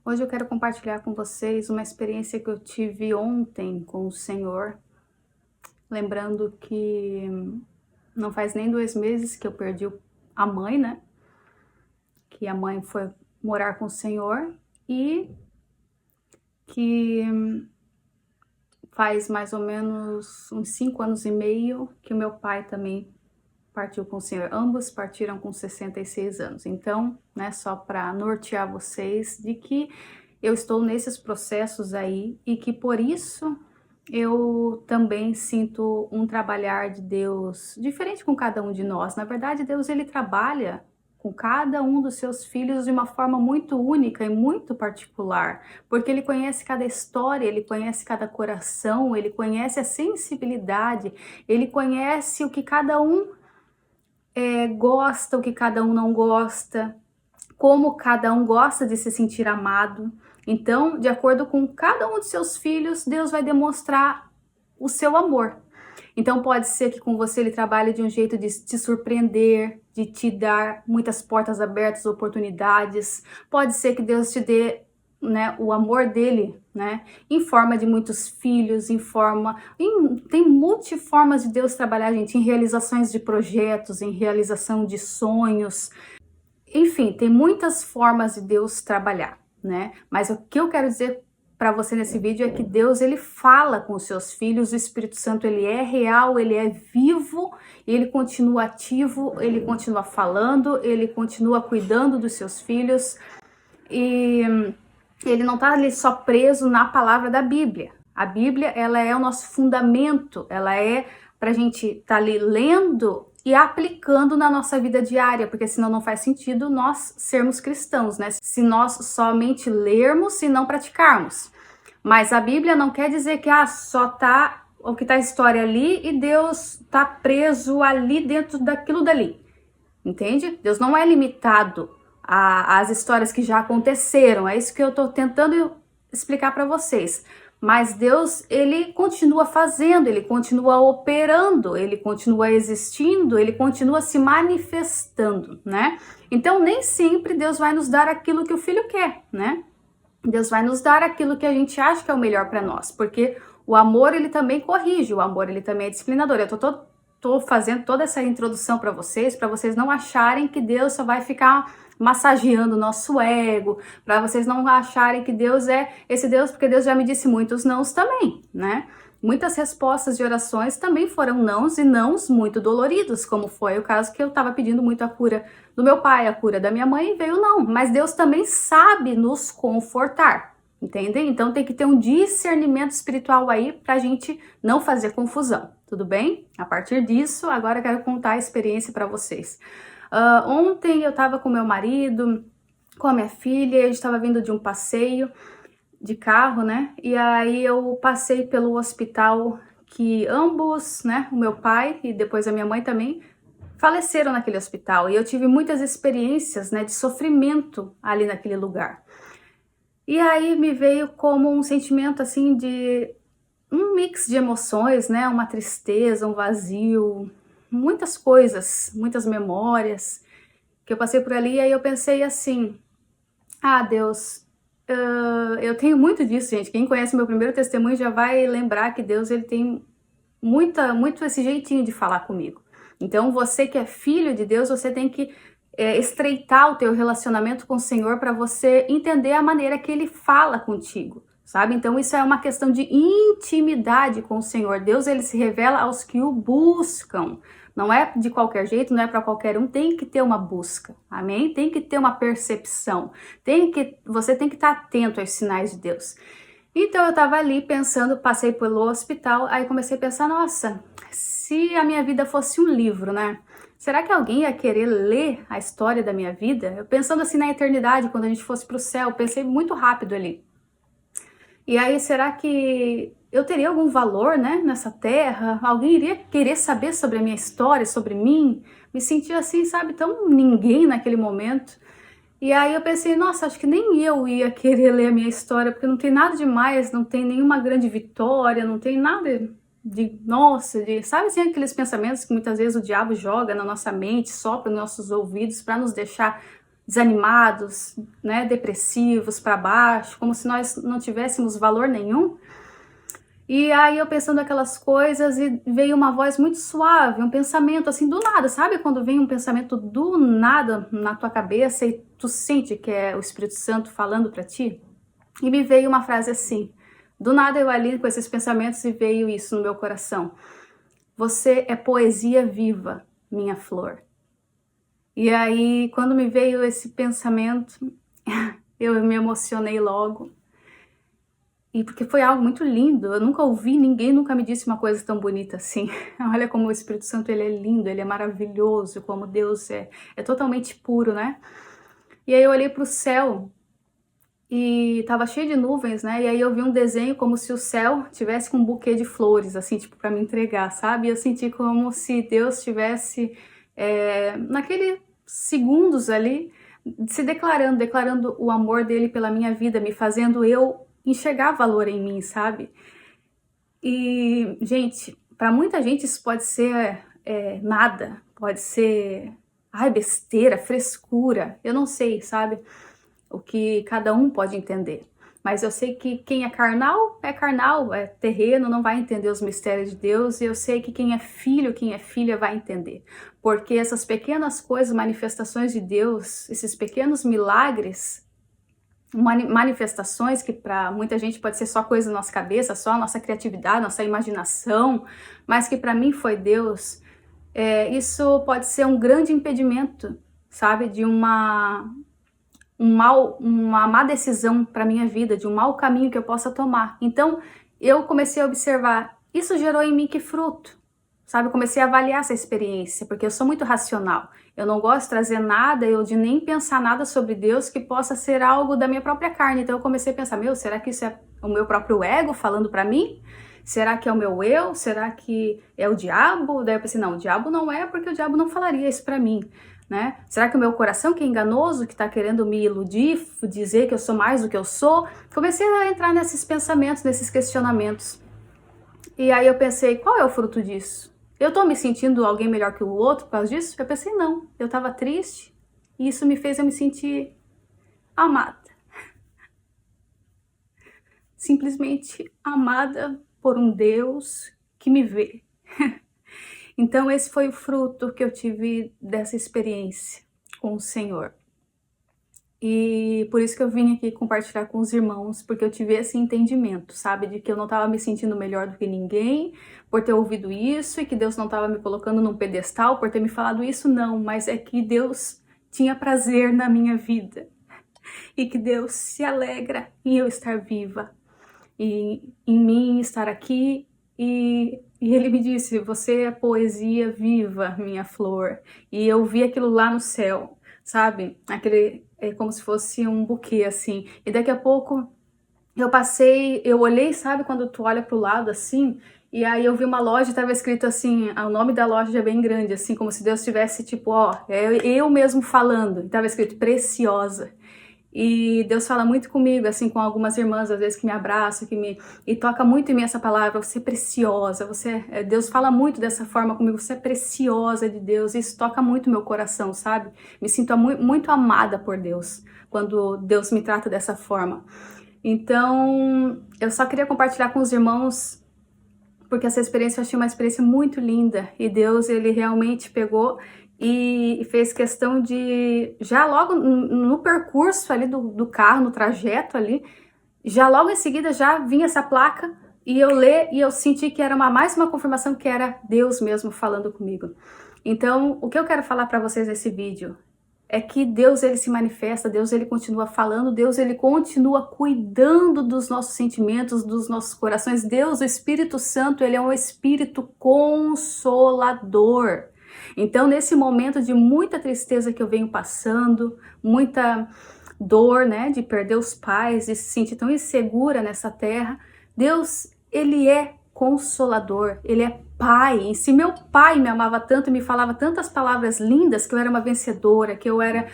Hoje eu quero compartilhar com vocês uma experiência que eu tive ontem com o Senhor, lembrando que não faz nem 2 meses que eu perdi a mãe, né? Que a mãe foi morar com o Senhor e que faz mais ou menos uns 5 anos e meio que o meu pai também partiu com o Senhor. Ambos partiram com 66 anos. Então, né, só para nortear vocês de que eu estou nesses processos aí e que por isso eu também sinto um trabalhar de Deus diferente com cada um de nós. Na verdade, Deus ele trabalha com cada um dos seus filhos de uma forma muito única e muito particular, porque ele conhece cada história, ele conhece cada coração, ele conhece a sensibilidade, ele conhece o que cada um gosta, o que cada um não gosta, como cada um gosta de se sentir amado. Então, de acordo com cada um de seus filhos, Deus vai demonstrar o seu amor. Então, pode ser que com você ele trabalhe de um jeito de te surpreender, de te dar muitas portas abertas, oportunidades. Pode ser que Deus te dê, né, o amor dele, né, em forma de muitos filhos, tem multiformas de Deus trabalhar, gente, em realizações de projetos, em realização de sonhos. Enfim, tem muitas formas de Deus trabalhar, né? Mas o que eu quero dizer para você nesse vídeo é que Deus ele fala com os seus filhos, o Espírito Santo ele é real, ele é vivo, ele continua ativo, ele continua falando, ele continua cuidando dos seus filhos e ele não está ali só preso na palavra da Bíblia. A Bíblia ela é o nosso fundamento, ela é para a gente estar ali lendo e aplicando na nossa vida diária, porque senão não faz sentido nós sermos cristãos, né? Se nós somente lermos e não praticarmos. Mas a Bíblia não quer dizer que só tá o que tá a história ali e Deus tá preso ali dentro daquilo dali. Entende? Deus não é limitado às histórias que já aconteceram. É isso que eu tô tentando explicar para vocês. Mas Deus, ele continua fazendo, ele continua operando, ele continua existindo, ele continua se manifestando, né? Então, nem sempre Deus vai nos dar aquilo que o filho quer, né? Deus vai nos dar aquilo que a gente acha que é o melhor para nós, porque o amor, ele também corrige, o amor, ele também é disciplinador. Eu tô fazendo toda essa introdução para vocês não acharem que Deus só vai ficar massageando o nosso ego, para vocês não acharem que Deus é esse Deus, porque Deus já me disse muitos nãos também, né? Muitas respostas de orações também foram nãos e nãos muito doloridos, como foi o caso que eu estava pedindo muito a cura do meu pai, a cura da minha mãe, e veio não. Mas Deus também sabe nos confortar, entendem? Então tem que ter um discernimento espiritual aí para a gente não fazer confusão, tudo bem? A partir disso, agora eu quero contar a experiência para vocês. Ontem eu estava com meu marido, com a minha filha, a gente estava vindo de um passeio de carro, né? E aí eu passei pelo hospital que ambos, né, o meu pai e depois a minha mãe também, faleceram naquele hospital. E eu tive muitas experiências, né, de sofrimento ali naquele lugar. E aí me veio como um sentimento assim de um mix de emoções, né? Uma tristeza, um vazio, muitas coisas, muitas memórias que eu passei por ali. E aí eu pensei assim, Deus, eu tenho muito disso, gente. Quem conhece meu primeiro testemunho já vai lembrar que Deus ele tem muito esse jeitinho de falar comigo. Então você que é filho de Deus, você tem que estreitar o teu relacionamento com o Senhor para você entender a maneira que Ele fala contigo, sabe? Então isso é uma questão de intimidade com o Senhor. Deus ele se revela aos que o buscam. Não é de qualquer jeito, não é para qualquer um, tem que ter uma busca, amém? Tem que ter uma percepção, você tem que estar atento aos sinais de Deus. Então eu tava ali pensando, passei pelo hospital, aí comecei a pensar, nossa, se a minha vida fosse um livro, né? Será que alguém ia querer ler a história da minha vida? Eu pensando assim na eternidade, quando a gente fosse pro céu, pensei muito rápido ali. E aí, será que eu teria algum valor, né, nessa terra? Alguém iria querer saber sobre a minha história, sobre mim? Me sentia assim, sabe, tão ninguém naquele momento. E aí eu pensei, nossa, acho que nem eu ia querer ler a minha história, porque não tem nada demais, não tem nenhuma grande vitória, não tem nada de, nossa, sabe assim, aqueles pensamentos que muitas vezes o diabo joga na nossa mente, sopra nos nossos ouvidos para nos deixar desanimados, né, depressivos, para baixo, como se nós não tivéssemos valor nenhum. E aí eu pensando aquelas coisas e veio uma voz muito suave, um pensamento assim do nada, sabe quando vem um pensamento do nada na tua cabeça e tu sente que é o Espírito Santo falando para ti? E me veio uma frase assim, do nada eu ali com esses pensamentos e veio isso no meu coração. Você é poesia viva, minha flor. E aí quando me veio esse pensamento, eu me emocionei logo. E porque foi algo muito lindo, eu nunca ouvi, ninguém nunca me disse uma coisa tão bonita assim. Olha como o Espírito Santo, ele é lindo, ele é maravilhoso, como Deus é totalmente puro, né? E aí eu olhei para o céu e tava cheio de nuvens, né? E aí eu vi um desenho como se o céu tivesse com um buquê de flores, assim, tipo, para me entregar, sabe? E eu senti como se Deus tivesse, naqueles segundos ali, se declarando o amor dele pela minha vida, me fazendo eu enxergar valor em mim, sabe? E, gente, para muita gente isso pode ser nada, pode ser, ai, besteira, frescura, eu não sei, sabe? O que cada um pode entender. Mas eu sei que quem é carnal, é terreno, não vai entender os mistérios de Deus, e eu sei que quem é filho, quem é filha vai entender. Porque essas pequenas coisas, manifestações de Deus, esses pequenos milagres, manifestações que para muita gente pode ser só coisa na nossa cabeça, só a nossa criatividade, nossa imaginação, mas que para mim foi Deus, isso pode ser um grande impedimento, sabe, de uma má decisão para minha vida, de um mau caminho que eu possa tomar. Então eu comecei a observar, isso gerou em mim que fruto? Sabe, eu comecei a avaliar essa experiência, porque eu sou muito racional. Eu não gosto de trazer nada, de nem pensar nada sobre Deus que possa ser algo da minha própria carne. Então eu comecei a pensar, será que isso é o meu próprio ego falando para mim? Será que é o meu eu? Será que é o diabo? Daí eu pensei, não, o diabo não é, porque o diabo não falaria isso para mim, né? Será que o meu coração que é enganoso, que está querendo me iludir, dizer que eu sou mais do que eu sou? Comecei a entrar nesses pensamentos, nesses questionamentos. E aí eu pensei, qual é o fruto disso? Eu tô me sentindo alguém melhor que o outro por causa disso? Eu pensei, não. Eu tava triste e isso me fez eu me sentir amada. Simplesmente amada por um Deus que me vê. Então esse foi o fruto que eu tive dessa experiência com o Senhor. E por isso que eu vim aqui compartilhar com os irmãos, porque eu tive esse entendimento, sabe? De que eu não estava me sentindo melhor do que ninguém por ter ouvido isso, e que Deus não estava me colocando num pedestal por ter me falado isso, não. Mas é que Deus tinha prazer na minha vida. E que Deus se alegra em eu estar viva. E em mim estar aqui. E Ele me disse, você é poesia viva, minha flor. E eu vi aquilo lá no céu, sabe? É como se fosse um buquê, assim. E daqui a pouco eu olhei, sabe, quando tu olha pro lado, assim, e aí eu vi uma loja e tava escrito assim, o nome da loja é bem grande, assim, como se Deus tivesse, tipo, eu mesmo falando, e tava escrito Preciosa. E Deus fala muito comigo, assim, com algumas irmãs, às vezes, que me abraçam, e toca muito em mim essa palavra, você é preciosa, Deus fala muito dessa forma comigo, você é preciosa de Deus, e isso toca muito meu coração, sabe? Me sinto muito amada por Deus, quando Deus me trata dessa forma. Então, eu só queria compartilhar com os irmãos, porque essa experiência eu achei uma experiência muito linda, e Deus, Ele realmente pegou e fez questão de, já logo no percurso ali do carro, no trajeto ali, já logo em seguida já vinha essa placa, e eu ler, e eu senti que era mais uma confirmação que era Deus mesmo falando comigo. Então, o que eu quero falar para vocês nesse vídeo é que Deus, Ele se manifesta, Deus, Ele continua falando, Deus, Ele continua cuidando dos nossos sentimentos, dos nossos corações. Deus, o Espírito Santo, Ele é um Espírito consolador. Então, nesse momento de muita tristeza que eu venho passando, muita dor, né, de perder os pais, de se sentir tão insegura nessa terra, Deus, Ele é consolador, Ele é Pai. E se meu pai me amava tanto e me falava tantas palavras lindas, que eu era uma vencedora, que eu era,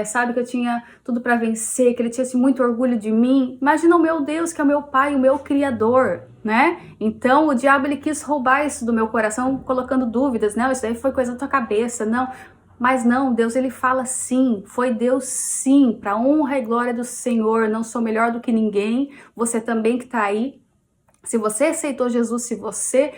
sabe, que eu tinha tudo para vencer, que Ele tinha muito orgulho de mim, imagina o meu Deus, que é o meu Pai, o meu Criador, né? Então o diabo, ele quis roubar isso do meu coração, colocando dúvidas, né? Isso daí foi coisa da tua cabeça, não. Mas não, Deus ele fala sim, foi Deus sim, para honra e glória do Senhor, não sou melhor do que ninguém, você também que está aí. Se você aceitou Jesus, se você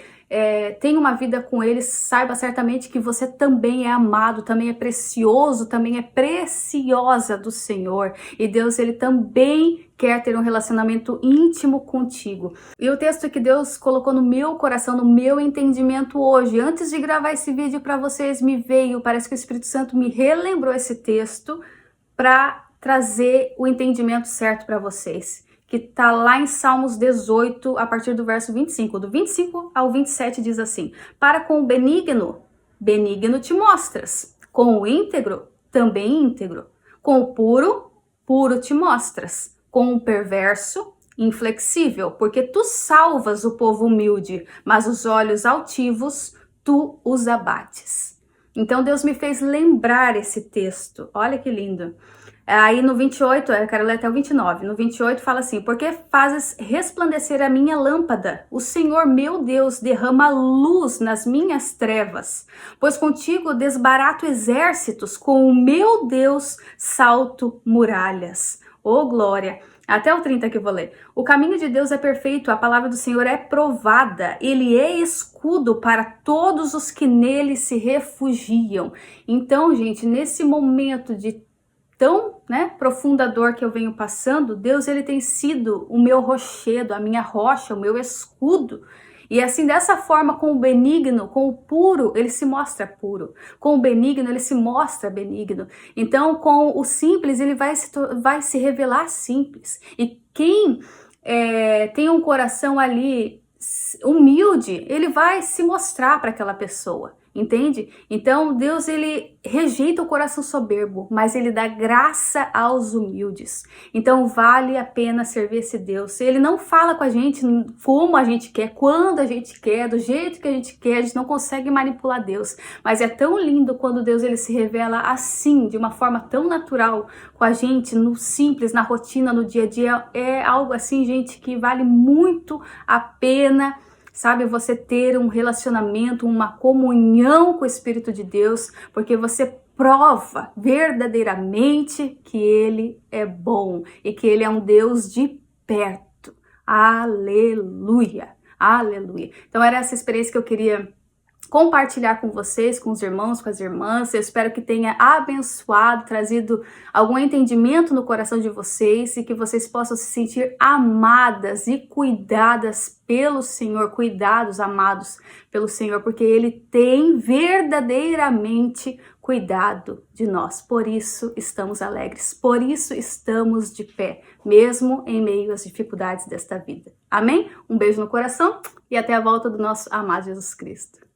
tem uma vida com Ele, saiba certamente que você também é amado, também é precioso, também é preciosa do Senhor. E Deus, Ele também quer ter um relacionamento íntimo contigo. E o texto que Deus colocou no meu coração, no meu entendimento hoje, antes de gravar esse vídeo para vocês, me veio, parece que o Espírito Santo me relembrou esse texto para trazer o entendimento certo para vocês, que está lá em Salmos 18, a partir do verso 25. Do 25 ao 27 diz assim: para com o benigno, benigno te mostras. Com o íntegro, também íntegro. Com o puro, puro te mostras. Com o perverso, inflexível, porque tu salvas o povo humilde, mas os olhos altivos tu os abates. Então Deus me fez lembrar esse texto. Olha que lindo. Aí no 28, eu quero ler até o 29, no 28 fala assim: porque fazes resplandecer a minha lâmpada, o Senhor meu Deus derrama luz nas minhas trevas, pois contigo desbarato exércitos, com o meu Deus salto muralhas. Ô glória! Até o 30 que eu vou ler. O caminho de Deus é perfeito, a palavra do Senhor é provada, ele é escudo para todos os que nele se refugiam. Então, gente, nesse momento de tão, profunda dor que eu venho passando, Deus ele tem sido o meu rochedo, a minha rocha, o meu escudo. E assim, dessa forma, com o benigno, com o puro, ele se mostra puro. Com o benigno, ele se mostra benigno. Então, com o simples, ele vai se revelar simples. E quem tem um coração ali humilde, ele vai se mostrar para aquela pessoa. Entende? Então Deus ele rejeita o coração soberbo, mas ele dá graça aos humildes. Então vale a pena servir esse Deus. Ele não fala com a gente como a gente quer, quando a gente quer, do jeito que a gente não consegue manipular Deus. Mas é tão lindo quando Deus ele se revela assim, de uma forma tão natural com a gente, no simples, na rotina, no dia a dia. É algo assim, gente, que vale muito a pena. Sabe, você ter um relacionamento, uma comunhão com o Espírito de Deus, porque você prova verdadeiramente que Ele é bom e que Ele é um Deus de perto. Aleluia, aleluia. Então era essa experiência que eu queria compartilhar com vocês, com os irmãos, com as irmãs. Eu espero que tenha abençoado, trazido algum entendimento no coração de vocês e que vocês possam se sentir amadas e cuidadas pelo Senhor, cuidados, amados pelo Senhor, porque Ele tem verdadeiramente cuidado de nós. Por isso estamos alegres, por isso estamos de pé, mesmo em meio às dificuldades desta vida. Amém? Um beijo no coração e até a volta do nosso amado Jesus Cristo.